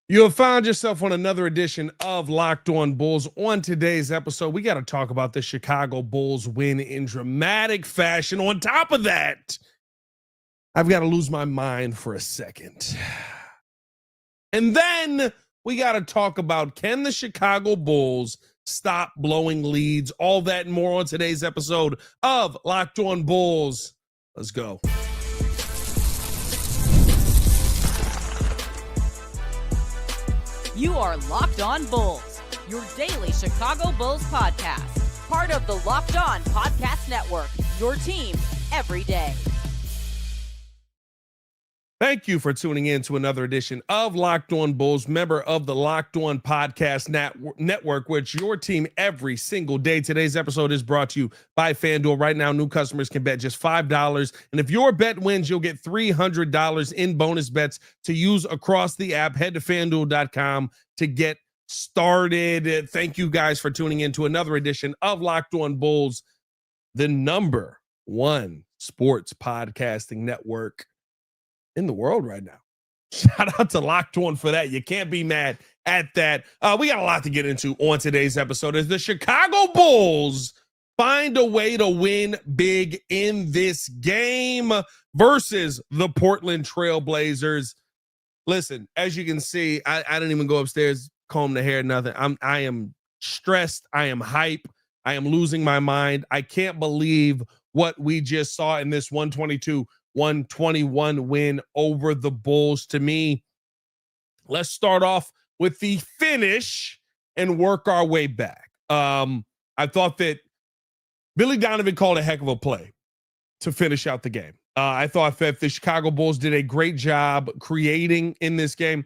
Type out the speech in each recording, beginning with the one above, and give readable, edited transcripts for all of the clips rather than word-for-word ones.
You have found yourself on another edition of Locked On Bulls. On today's episode, we got to talk about the Chicago Bulls win in dramatic fashion. On top of that, I've got to lose my mind for a second. And then we got to talk about, can the Chicago Bulls stop blowing leads? All that and more on today's episode of Locked On Bulls. Let's go. You are Locked On Bulls, your daily Chicago Bulls podcast. Part of the Locked On Podcast Network, your team every day. Thank you for tuning in to another edition of Locked On Bulls, member of the Locked On Podcast Network, which your team every single day. Today's episode is brought to you by FanDuel. Right now, new customers can bet just $5. And if your bet wins, you'll get $300 in bonus bets to use across the app. Head to FanDuel.com to get started. Thank you guys for tuning in to another edition of Locked On Bulls, the number one sports podcasting network in the world right now. Shout out to Locked On for that. You can't be mad at that. We got a lot to get into on today's episode as the Chicago Bulls find a way to win big in this game versus the Portland Trail Blazers. Listen, as you can see, I didn't even go upstairs, comb the hair, nothing. I am stressed. I am hype. I am losing my mind. I can't believe what we just saw in this 122-121 win over the Bulls. To me, let's start off with the finish and work our way back. I thought that Billy Donovan called a heck of a play to finish out the game. I thought that the Chicago Bulls did a great job creating in this game.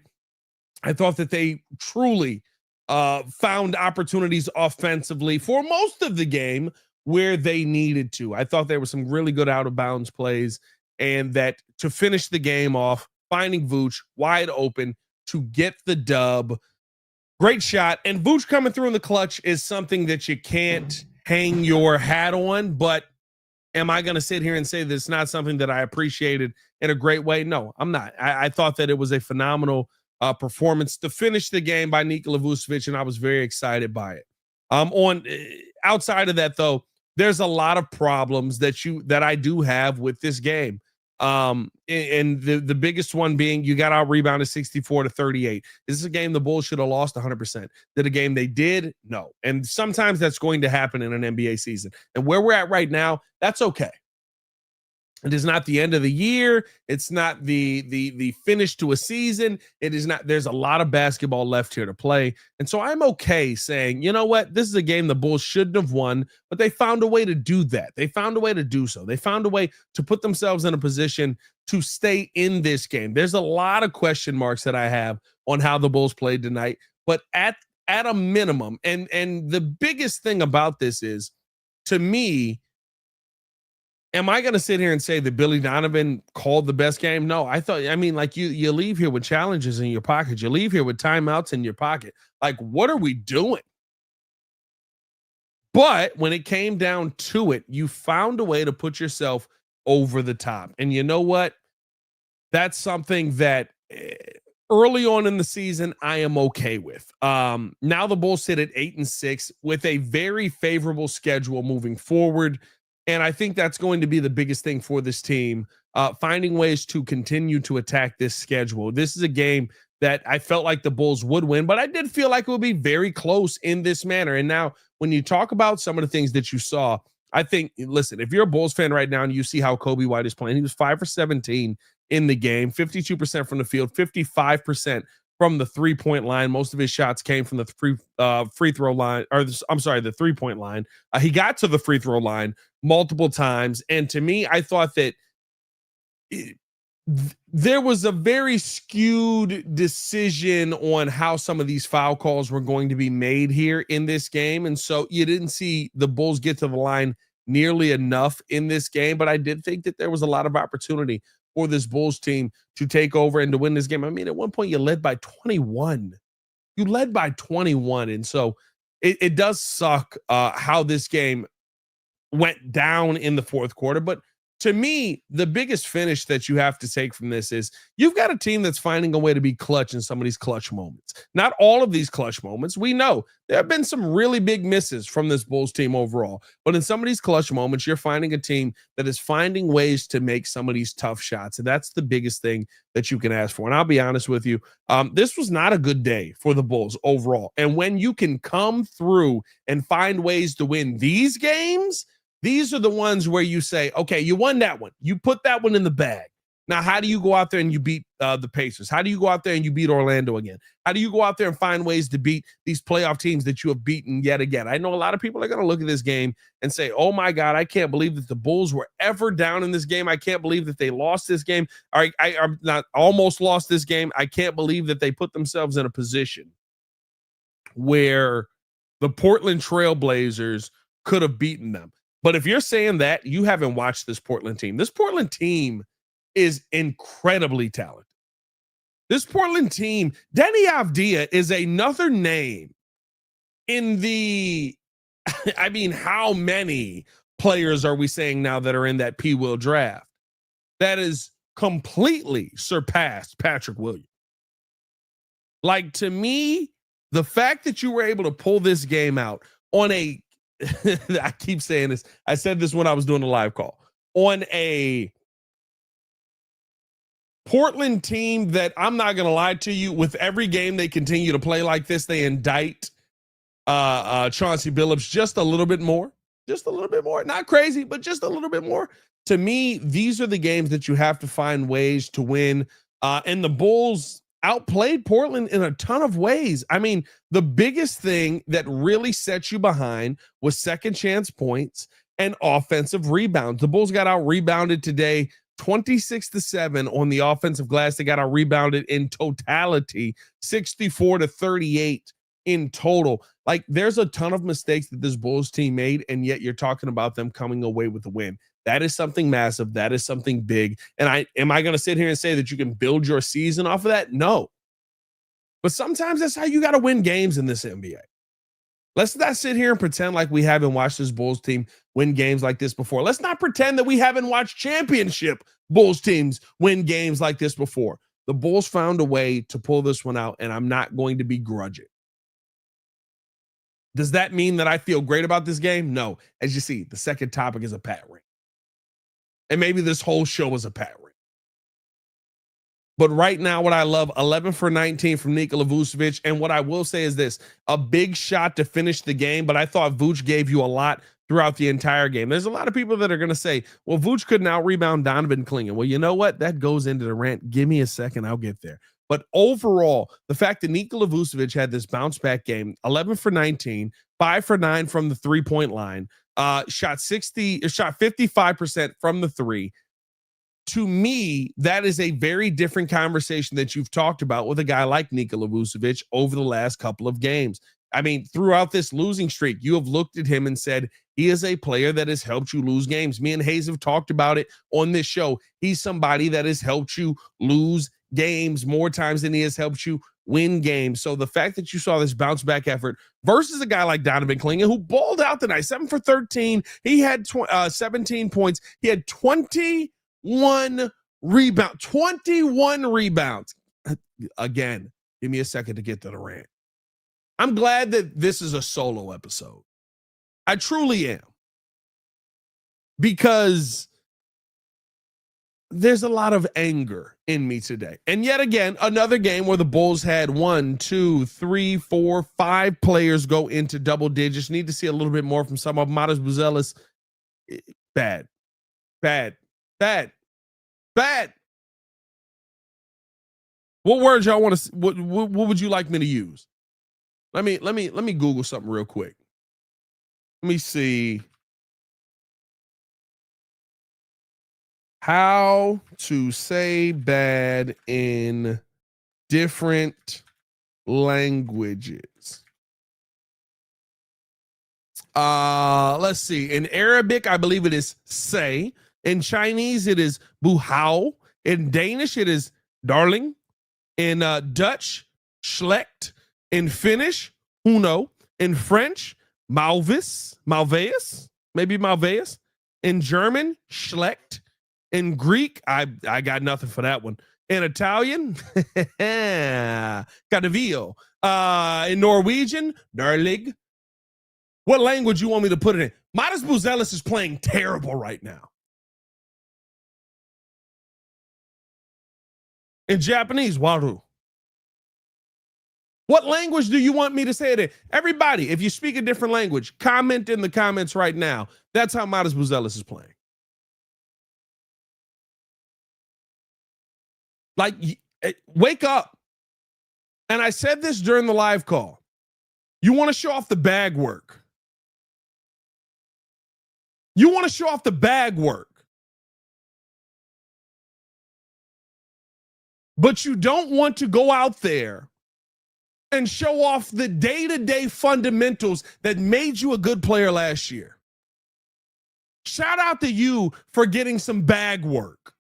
I thought that they truly found opportunities offensively for most of the game where they needed to. I thought there were some really good out of bounds plays, and that to finish the game off, finding Vuce wide open to get the dub. Great shot. And Vuce coming through in the clutch is something that you can't hang your hat on. But am I going to sit here and say that it's not something that I appreciated in a great way? No, I'm not. I thought that it was a phenomenal performance to finish the game by Nikloa Vucevic, and I was very excited by it. Outside of that, though, there's a lot of problems that I do have with this game. And the biggest one being you got out rebounded 64-38. This is a game the Bulls should have lost 100%. Did a game they did? No. And sometimes that's going to happen in an NBA season. And where we're at right now, that's okay. It is not the end of the year. It's not the finish to a season. It is not. There's a lot of basketball left here to play. And so I'm okay saying, you know what? This is a game the Bulls shouldn't have won, but they found a way to do that. They found a way to do so. They found a way to put themselves in a position to stay in this game. There's a lot of question marks that I have on how the Bulls played tonight, but at a minimum, and the biggest thing about this is, to me, am I going to sit here and say that Billy Donovan called the best game? No, like you leave here with challenges in your pocket. You leave here with timeouts in your pocket. Like, what are we doing? But when it came down to it, you found a way to put yourself over the top. And you know what? That's something that early on in the season, I am okay with. Now the Bulls sit at 8-6 with a very favorable schedule moving forward. And I think that's going to be the biggest thing for this team, finding ways to continue to attack this schedule. This is a game that I felt like the Bulls would win, but I did feel like it would be very close in this manner. And now when you talk about some of the things that you saw, I think, listen, if you're a Bulls fan right now and you see how Kobe White is playing, he was 5 for 17 in the game, 52% from the field, 55% from the three-point line. Most of his shots came from the free throw line, the three-point line. He got to the free throw line multiple times. And to me, I thought that there was a very skewed decision on how some of these foul calls were going to be made here in this game. And so you didn't see the Bulls get to the line nearly enough in this game. But I did think that there was a lot of opportunity for this Bulls team to take over and to win this game. I mean, at one point you led by 21. You led by 21. And so it does suck how this game went down in the fourth quarter. But to me, the biggest finish that you have to take from this is you've got a team that's finding a way to be clutch in some of these clutch moments. Not all of these clutch moments. We know there have been some really big misses from this Bulls team overall, but in some of these clutch moments, you're finding a team that is finding ways to make some of these tough shots. And that's the biggest thing that you can ask for. And I'll be honest with you, this was not a good day for the Bulls overall. And when you can come through and find ways to win these games, these are the ones where you say, okay, you won that one. You put that one in the bag. Now, how do you go out there and you beat the Pacers? How do you go out there and you beat Orlando again? How do you go out there and find ways to beat these playoff teams that you have beaten yet again? I know a lot of people are going to look at this game and say, oh my God, I can't believe that the Bulls were ever down in this game. I can't believe that they lost this game. I not almost lost this game. I can't believe that they put themselves in a position where the Portland Trail Blazers could have beaten them. But if you're saying that, you haven't watched this Portland team. This Portland team is incredibly talented. This Portland team, Denny Avdia is another name in the, I mean, how many players are we saying now that are in that P-Will draft that is completely surpassed Patrick Williams? Like, to me, the fact that you were able to pull this game out on a, I keep saying this. I said this when I was doing the live call on a Portland team that, I'm not going to lie to you, with every game they continue to play like this, they indict Chauncey Billups just a little bit more, not crazy, but just a little bit more. To me, these are the games that you have to find ways to win. And the Bulls outplayed Portland in a ton of ways. I mean, the biggest thing that really set you behind was second chance points and offensive rebounds. The Bulls got out rebounded today 26-7 on the offensive glass. They got out rebounded in totality 64-38 in total. Like, there's a ton of mistakes that this Bulls team made, and yet you're talking about them coming away with a win. That is something massive. That is something big. And am I going to sit here and say that you can build your season off of that? No. But sometimes that's how you got to win games in this NBA. Let's not sit here and pretend like we haven't watched this Bulls team win games like this before. Let's not pretend that we haven't watched championship Bulls teams win games like this before. The Bulls found a way to pull this one out, and I'm not going to begrudge it. Does that mean that I feel great about this game? No. As you see, the second topic is a pat ring. And maybe this whole show is a pat ring. But right now, what I love, 11 for 19 from Nikola Vucevic. And what I will say is this, a big shot to finish the game, but I thought Vuce gave you a lot throughout the entire game. There's a lot of people that are going to say, well, Vuce couldn't out-rebound Donovan Clingan. Well, you know what? That goes into the rant. Give me a second. I'll get there. But overall, the fact that Nikola Vucevic had this bounce-back game, 11 for 19, 5 for 9 from the three-point line, shot 55% from the three. To me, that is a very different conversation that you've talked about with a guy like Nikola Vucevic over the last couple of games. I mean, throughout this losing streak, you have looked at him and said, he is a player that has helped you lose games. Me and Hayes have talked about it on this show. He's somebody that has helped you lose games more times than he has helped you win games. So the fact that you saw this bounce back effort versus a guy like Donovan Clingan, who balled out tonight, 7 for 13. He had 17 points. He had 21 rebounds. Again, give me a second to get to the rant. I'm glad that this is a solo episode. I truly am. Because there's a lot of anger in me today. And yet again, another game where the Bulls had 1, 2, 3, 4, 5 players go into double digits. Need to see a little bit more from some of them. Matas Buzelis, bad. What words y'all want to? What would you like me to use? Let me Google something real quick. Let me see how to say bad in different languages. Let's see. In Arabic, I believe it is say. In Chinese, it is buhao. In Danish, it is darling. In Dutch, schlecht. In Finnish, huno. In French, malveus. In German, schlecht. In Greek, I got nothing for that one. In Italian, Cadavio. In Norwegian, Darlig. What language you want me to put it in? Midas Buzelis is playing terrible right now. In Japanese, Waru. What language do you want me to say it in? Everybody, if you speak a different language, comment in the comments right now. That's how Midas Buzelis is playing. Like, wake up. And I said this during the live call. You want to show off the bag work. You want to show off the bag work. But you don't want to go out there and show off the day-to-day fundamentals that made you a good player last year. Shout out to you for getting some bag work.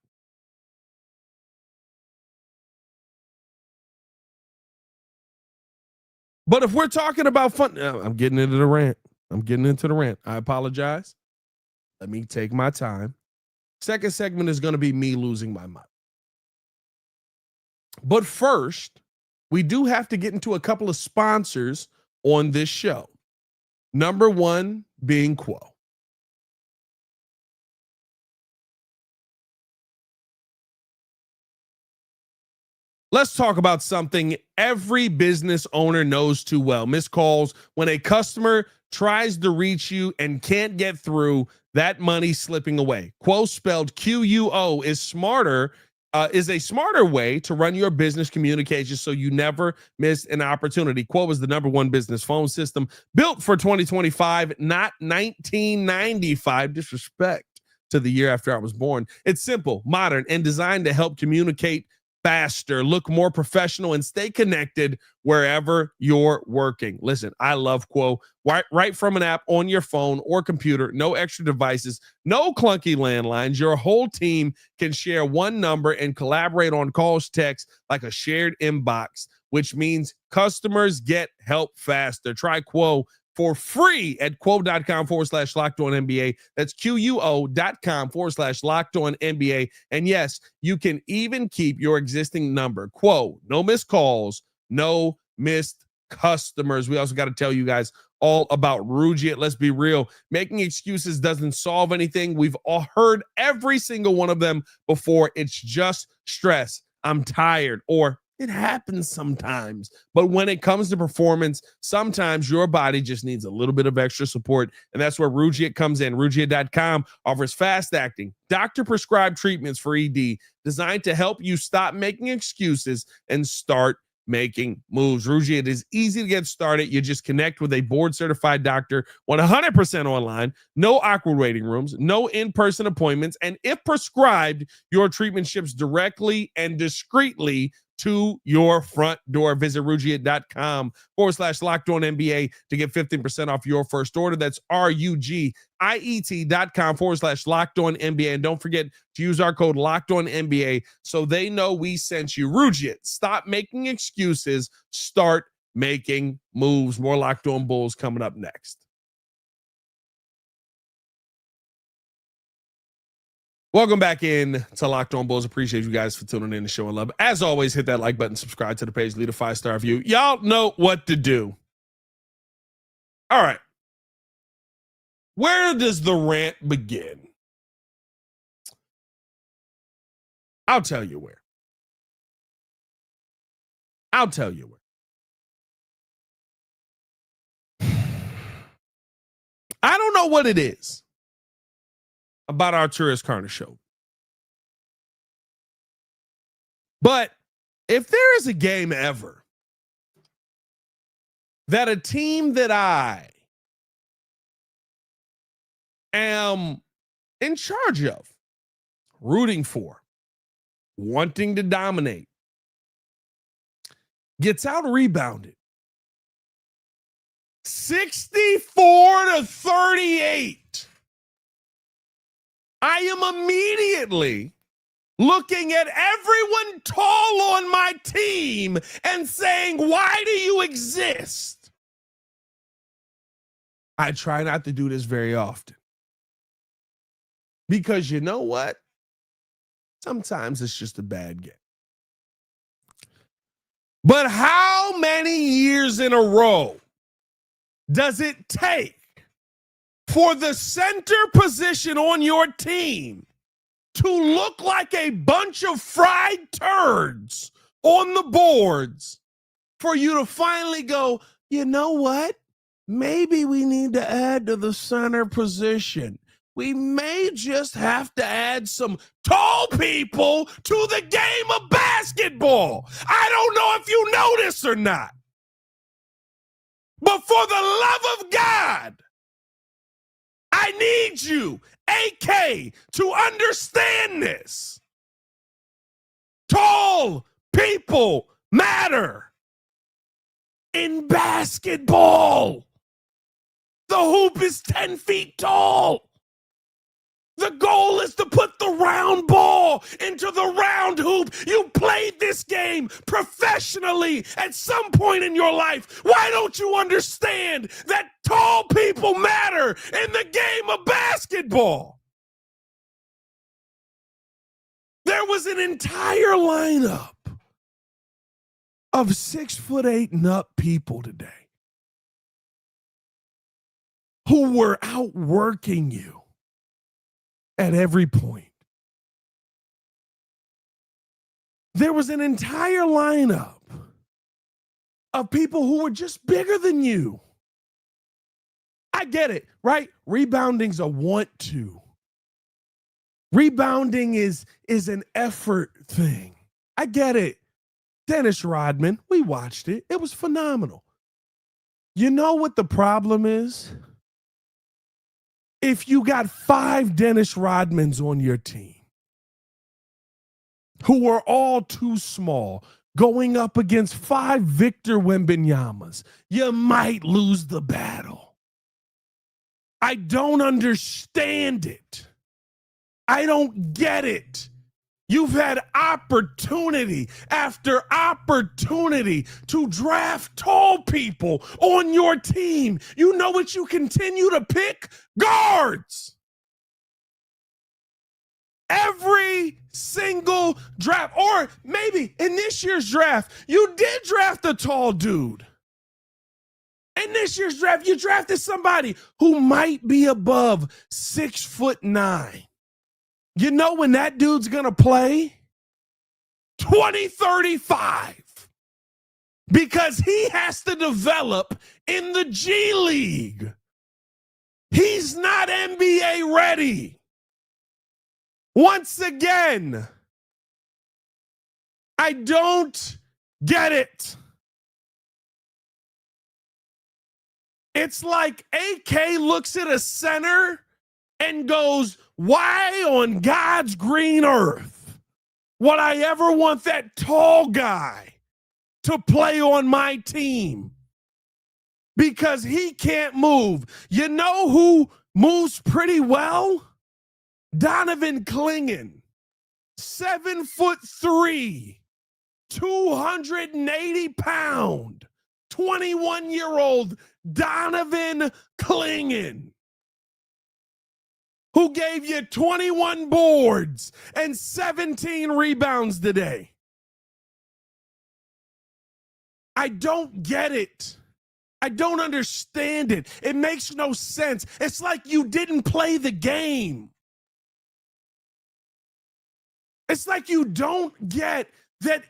But if we're talking about fun, I'm getting into the rant. I apologize. Let me take my time. Second segment is going to be me losing my mind. But first, we do have to get into a couple of sponsors on this show. Number one being Quo. Let's talk about something every business owner knows too well. Missed calls. When a customer tries to reach you and can't get through, that money slipping away. Quo, spelled Quo, is a smarter way to run your business communications so you never miss an opportunity. Quo is the number one business phone system built for 2025, not 1995. Disrespect to the year after I was born. It's simple, modern, and designed to help communicate faster, look more professional, and stay connected wherever you're working. Listen, I love Quo. Right from an app on your phone or computer, no extra devices, no clunky landlines. Your whole team can share one number and collaborate on calls, text like a shared inbox, which means customers get help faster. Try Quo for free at quo.com/LockedOnNBA. That's QUO.com/LockedOnNBA. And yes, you can even keep your existing number. Quo, no missed calls, no missed customers. We also got to tell you guys all about Rugiet. Let's be real. Making excuses doesn't solve anything. We've all heard every single one of them before. It's just stress. I'm tired, or it happens sometimes. But when it comes to performance, sometimes your body just needs a little bit of extra support. And that's where Rugiet comes in. Rugiet.com offers fast-acting, doctor-prescribed treatments for ED designed to help you stop making excuses and start making moves. Rugiet is easy to get started. You just connect with a board-certified doctor, 100% online, no awkward waiting rooms, no in-person appointments, and if prescribed, your treatment ships directly and discreetly to your front door. Visit Rugiet.com/LockedOnNBA to get 15% off your first order. That's RUGIET.com/LockedOnNBA. And don't forget to use our code LockedOnNBA so they know we sent you. Rugiet, stop making excuses. Start making moves. More Locked On Bulls coming up next. Welcome back in to Locked On Bulls. Appreciate you guys for tuning in and showing love. As always, hit that like button, subscribe to the page, leave a 5-star review. Y'all know what to do. All right. Where does the rant begin? I'll tell you where. I don't know what it is about Arturas Karnisovas, but if there is a game ever that a team that I am in charge of, rooting for, wanting to dominate, gets out rebounded 64-38, I am immediately looking at everyone tall on my team and saying, why do you exist? I try not to do this very often. Because you know what? Sometimes it's just a bad game. But how many years in a row does it take for the center position on your team to look like a bunch of fried turds on the boards for you to finally go, you know what? Maybe we need to add to the center position. We may just have to add some tall people to the game of basketball. I don't know if you know this or not. But for the love of God, I need you, AK, to understand this. Tall people matter in basketball. The hoop is 10 feet tall. The goal is to put the round ball into the round hoop. You played this game professionally at some point in your life. Why don't you understand that tall people matter in the game of basketball? There was an entire lineup of 6'8" and up people today who were outworking you at every point. There was an entire lineup of people who were just bigger than you. I get it, right? Rebounding's a want to. Rebounding is an effort thing. I get it. Dennis Rodman, we watched it. It was phenomenal. You know what the problem is? If you got 5 Dennis Rodmans on your team who are all too small, going up against 5 Victor Wembanyama's, you might lose the battle. I don't understand it. I don't get it. You've had opportunity after opportunity to draft tall people on your team. You know what you continue to pick? Guards. Every single draft, or maybe in this year's draft, you did draft a tall dude. In this year's draft, you drafted somebody who might be above 6'9". You know when that dude's going to play? 2035. Because he has to develop in the G League. He's not NBA ready. Once again, I don't get it. It's like AK looks at a center and goes, why on God's green earth would I ever want that tall guy to play on my team? Because he can't move. You know who moves pretty well? Donovan Clingan, 7'3", 280-pound, 21-year-old Donovan Clingan, who gave you 21 boards and 17 rebounds today. I don't get it. I don't understand it. It makes no sense. It's like you didn't play the game. It's like you don't get that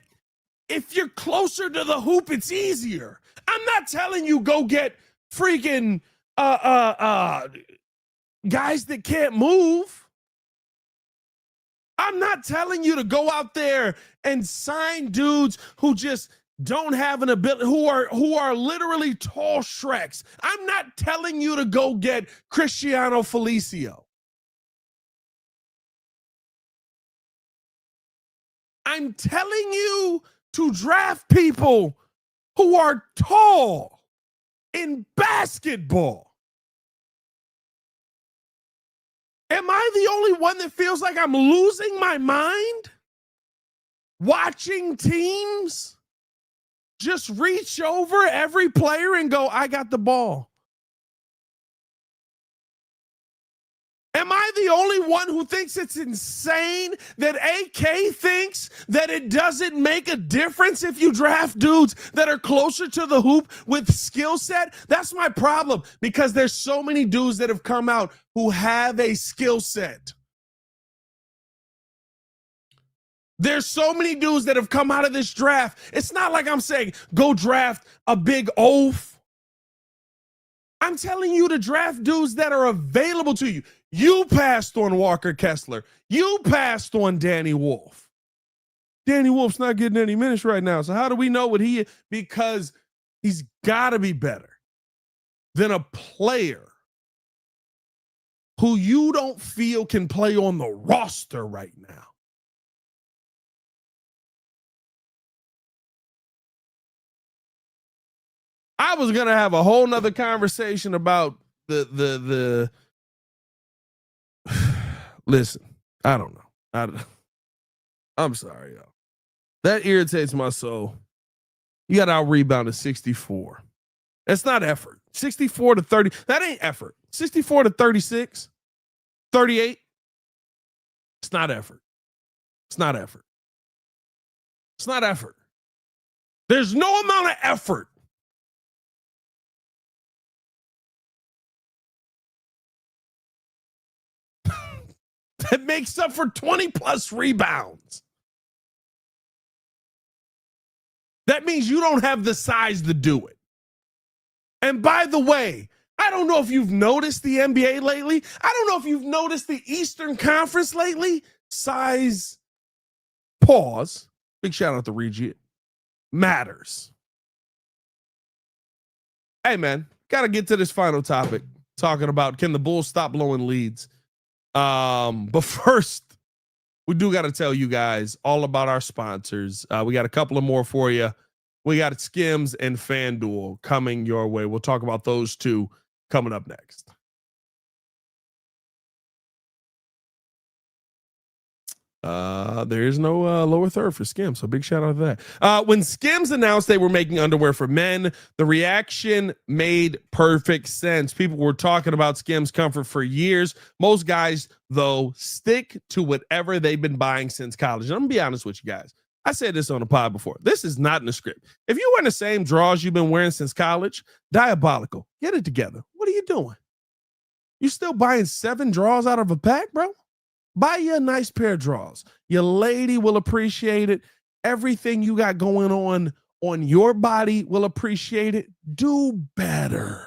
if you're closer to the hoop, it's easier. I'm not telling you go get freaking guys that can't move. I'm not telling you to go out there and sign dudes who just don't have an ability, who are literally tall Shreks. I'm not telling you to go get Cristiano Felicio. I'm telling you to draft people who are tall in basketball. Am I the only one that feels like I'm losing my mind watching teams just reach over every player and go, I got the ball? Am I the only one who thinks it's insane that AK thinks that it doesn't make a difference if you draft dudes that are closer to the hoop with skill set? That's my problem, because there's so many dudes that have come out who have a skill set. There's so many dudes that have come out of this draft. It's not like I'm saying go draft a big oaf. I'm telling you to draft dudes that are available to you. You passed on Walker Kessler. You passed on Danny Wolf. Danny Wolf's not getting any minutes right now. So how do we know what he is? Because he's got to be better than a player who you don't feel can play on the roster right now. I was going to have a whole nother conversation about the listen, I don't know. I'm sorry, y'all. That irritates my soul. You got out rebounded 64. That's not effort. 64 to 30. That ain't effort. 64 to 36, 38. It's not effort. It's not effort. It's not effort. There's no amount of effort that makes up for 20 plus rebounds. That means you don't have the size to do it. And by the way, I don't know if you've noticed the NBA lately. I don't know if you've noticed the Eastern Conference lately. Size, pause, big shout out to Reggie, matters. Hey, man, got to get to this final topic, talking about can the Bulls stop blowing leads? But first, we do got to tell you guys all about our sponsors. We got a couple of more for you. We got Skims and FanDuel coming your way. We'll talk about those two coming up next. There is no lower third for Skims, so big shout out to that. When Skims announced they were making underwear for men, the reaction made perfect sense. People were talking about Skims comfort for years. Most guys, though, stick to whatever they've been buying since college. And I'm gonna be honest with you guys. I said this on the pod before. This is not in the script. If you're wearing the same drawers you've been wearing since college, diabolical. Get it together. What are you doing? You still buying 7 drawers out of a pack, bro? Buy you a nice pair of drawers. Your lady will appreciate it. Everything you got going on your body will appreciate it. Do better.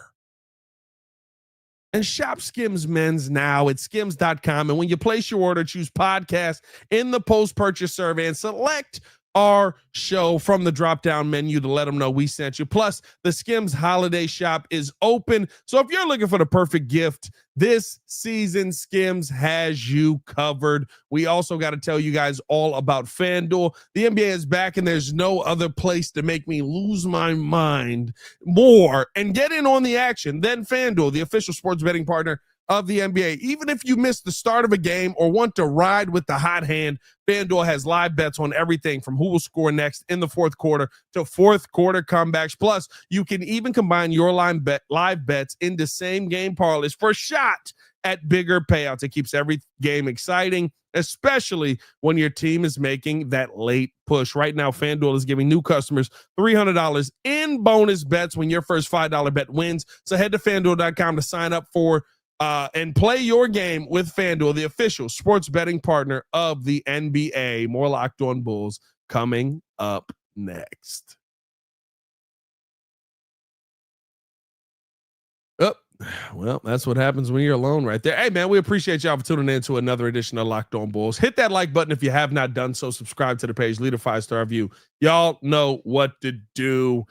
And shop Skims Men's now at skims.com. And when you place your order, choose podcast in the post-purchase survey and select our show from the drop-down menu to let them know we sent you. Plus, the Skims holiday shop is open. So if you're looking for the perfect gift this season, Skims has you covered. We also got to tell you guys all about FanDuel. The NBA is back, and there's no other place to make me lose my mind more and get in on the action than FanDuel, the official sports betting partner of the NBA. Even if you missed the start of a game or want to ride with the hot hand, FanDuel has live bets on everything from who will score next in the fourth quarter to fourth quarter comebacks. Plus, you can even combine your live bets into same game parlays for a shot at bigger payouts. It keeps every game exciting, especially when your team is making that late push. Right now, FanDuel is giving new customers $300 in bonus bets when your first $5 bet wins. So head to FanDuel.com to sign up for and play your game with FanDuel, the official sports betting partner of the NBA. More Locked On Bulls coming up next. Oh, well, that's what happens when you're alone right there. Hey, man, we appreciate y'all for tuning in to another edition of Locked On Bulls. Hit that like button if you have not done so. Subscribe to the page. Leave a 5-star review. Y'all know what to do.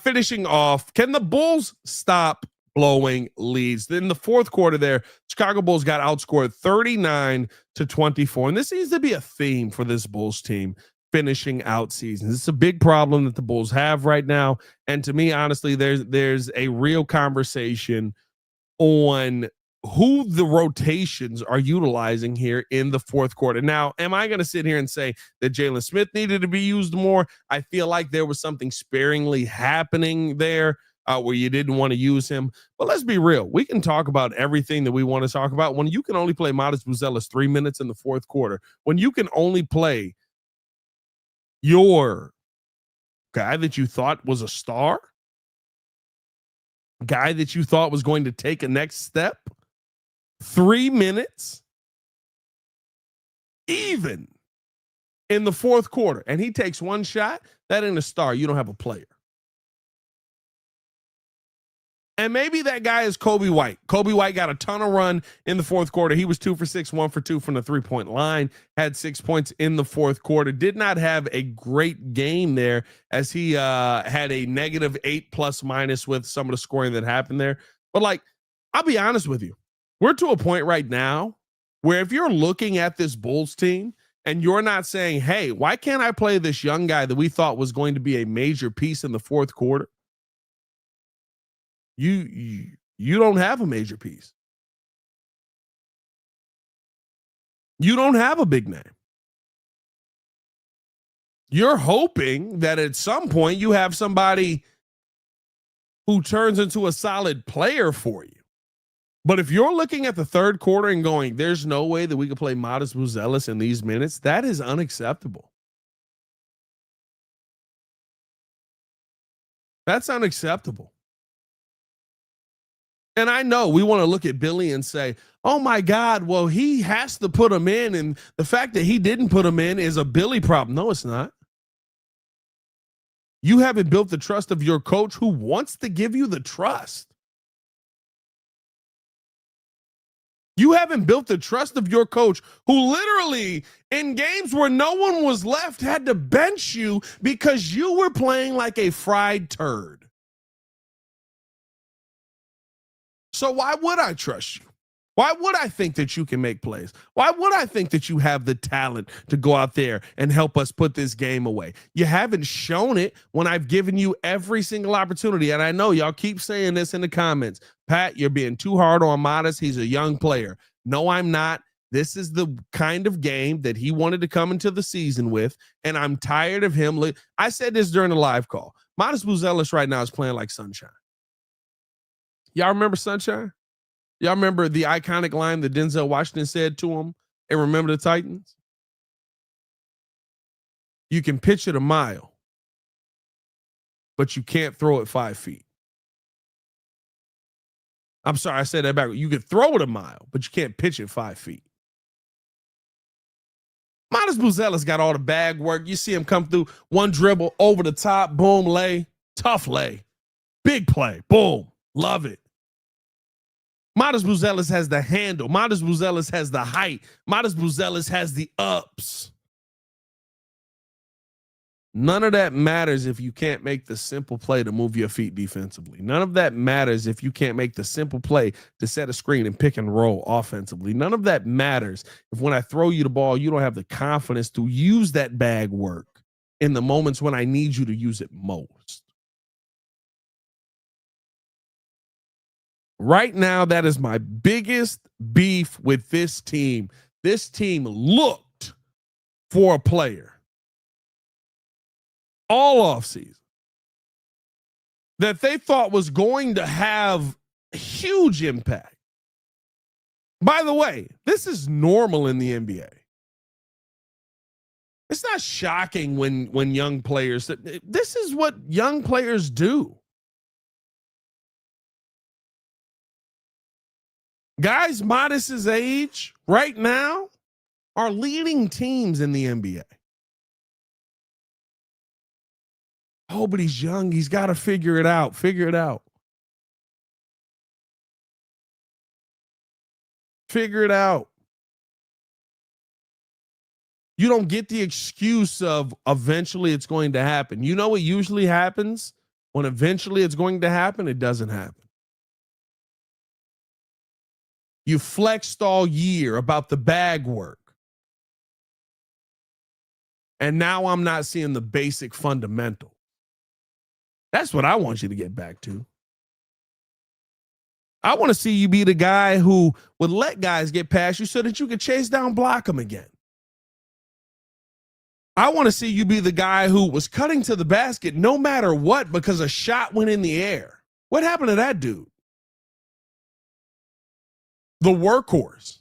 Finishing off, can the Bulls stop blowing leads? In the fourth quarter there, Chicago Bulls got outscored 39-24. And this seems to be a theme for this Bulls team finishing out seasons. It's a big problem that the Bulls have right now. And to me, honestly, there's a real conversation on who the rotations are utilizing here in the fourth quarter. Now, am I going to sit here and say that Jalen Smith needed to be used more? I feel like there was something sparingly happening there. where you didn't want to use him. But let's be real. We can talk about everything that we want to talk about when you can only play Modest Buzelis 3 minutes in the fourth quarter, when you can only play your guy that you thought was a star, guy that you thought was going to take a next step, 3 minutes, even in the fourth quarter, and he takes one shot, that ain't a star. You don't have a player. And maybe that guy is Kobe White. Kobe White got a ton of run in the fourth quarter. He was 2 for 6, 1 for 2 from the 3-point line, had 6 points in the fourth quarter. Did not have a great game there, as he had a -8 plus minus with some of the scoring that happened there. But like, I'll be honest with you. We're to a point right now where if you're looking at this Bulls team and you're not saying, hey, why can't I play this young guy that we thought was going to be a major piece in the fourth quarter? You don't have a major piece. You don't have a big name. You're hoping that at some point you have somebody who turns into a solid player for you. But if you're looking at the third quarter and going, there's no way that we could play Modest Buzelis in these minutes, that is unacceptable. That's unacceptable. And I know we want to look at Billy and say, oh my God, well, he has to put him in. And the fact that he didn't put him in is a Billy problem. No, it's not. You haven't built the trust of your coach who wants to give you the trust. You haven't built the trust of your coach who literally in games where no one was left had to bench you because you were playing like a fried turd. So why would I trust you? Why would I think that you can make plays? Why would I think that you have the talent to go out there and help us put this game away? You haven't shown it when I've given you every single opportunity. And I know y'all keep saying this in the comments. Pat, you're being too hard on Modest. He's a young player. No, I'm not. This is the kind of game that he wanted to come into the season with, and I'm tired of him. I said this during the live call. Modest Buzelis right now is playing like sunshine. Y'all remember Sunshine? Y'all remember the iconic line that Denzel Washington said to him and Remember the Titans? You can pitch it a mile, but you can't throw it 5 feet. I'm sorry, I said that back. You can throw it a mile, but you can't pitch it 5 feet. Modest Buzelis got all the bag work. You see him come through, one dribble, over the top, boom, lay, tough lay, big play, boom, love it. Modest Buzelis has the handle. Modest Buzelis has the height. Modest Buzelis has the ups. None of that matters if you can't make the simple play to move your feet defensively. None of that matters if you can't make the simple play to set a screen and pick and roll offensively. None of that matters if when I throw you the ball, you don't have the confidence to use that bag work in the moments when I need you to use it most. Right now, that is my biggest beef with this team. This team looked for a player all offseason that they thought was going to have a huge impact. By the way, this is normal in the NBA. It's not shocking when young players, this is what young players do. Guys Modest's age right now are leading teams in the NBA. Oh, but he's young. He's got to figure it out. Figure it out. Figure it out. You don't get the excuse of eventually it's going to happen. You know what usually happens when eventually it's going to happen? It doesn't happen. You flexed all year about the bag work. And now I'm not seeing the basic fundamental. That's what I want you to get back to. I want to see you be the guy who would let guys get past you so that you could chase down, block them again. I want to see you be the guy who was cutting to the basket no matter what because a shot went in the air. What happened to that dude? The workhorse.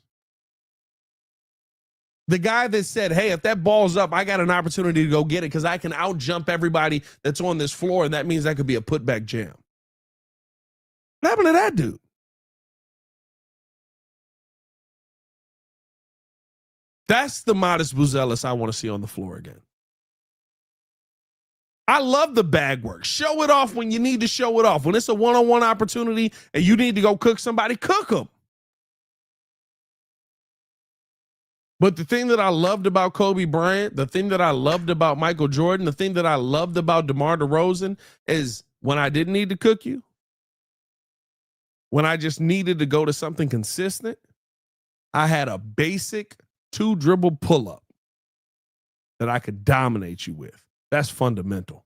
The guy that said, hey, if that ball's up, I got an opportunity to go get it because I can out-jump everybody that's on this floor, and that means that could be a putback jam. What happened to that dude? That's the modest Vucevic I want to see on the floor again. I love the bag work. Show it off when you need to show it off. When it's a one-on-one opportunity and you need to go cook somebody, cook them. But the thing that I loved about Kobe Bryant, the thing that I loved about Michael Jordan, the thing that I loved about DeMar DeRozan is when I didn't need to cook you, when I just needed to go to something consistent, I had a basic 2-dribble pull-up that I could dominate you with. That's fundamental.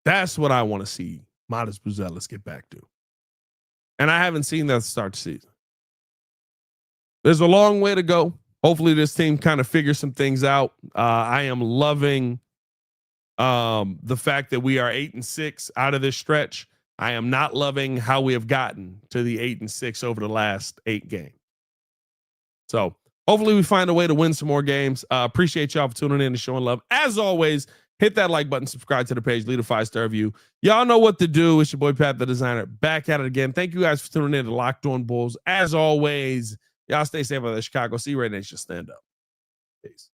That's what I want to see modest Vucevic get back to. And I haven't seen that start the season. There's a long way to go. Hopefully this team kind of figures some things out. I am loving the fact that we are 8-6 out of this stretch. I am not loving how we have gotten to the 8-6 over the last 8 games. So hopefully we find a way to win some more games. Appreciate y'all for tuning in and showing love. As always, hit that like button, subscribe to the page, leave a 5-star review. Y'all know what to do. It's your boy Pat the Designer back at it again. Thank you guys for tuning in to Locked On Bulls. As always, y'all stay safe out there, Chicago. See you right next. Just stand up. Peace.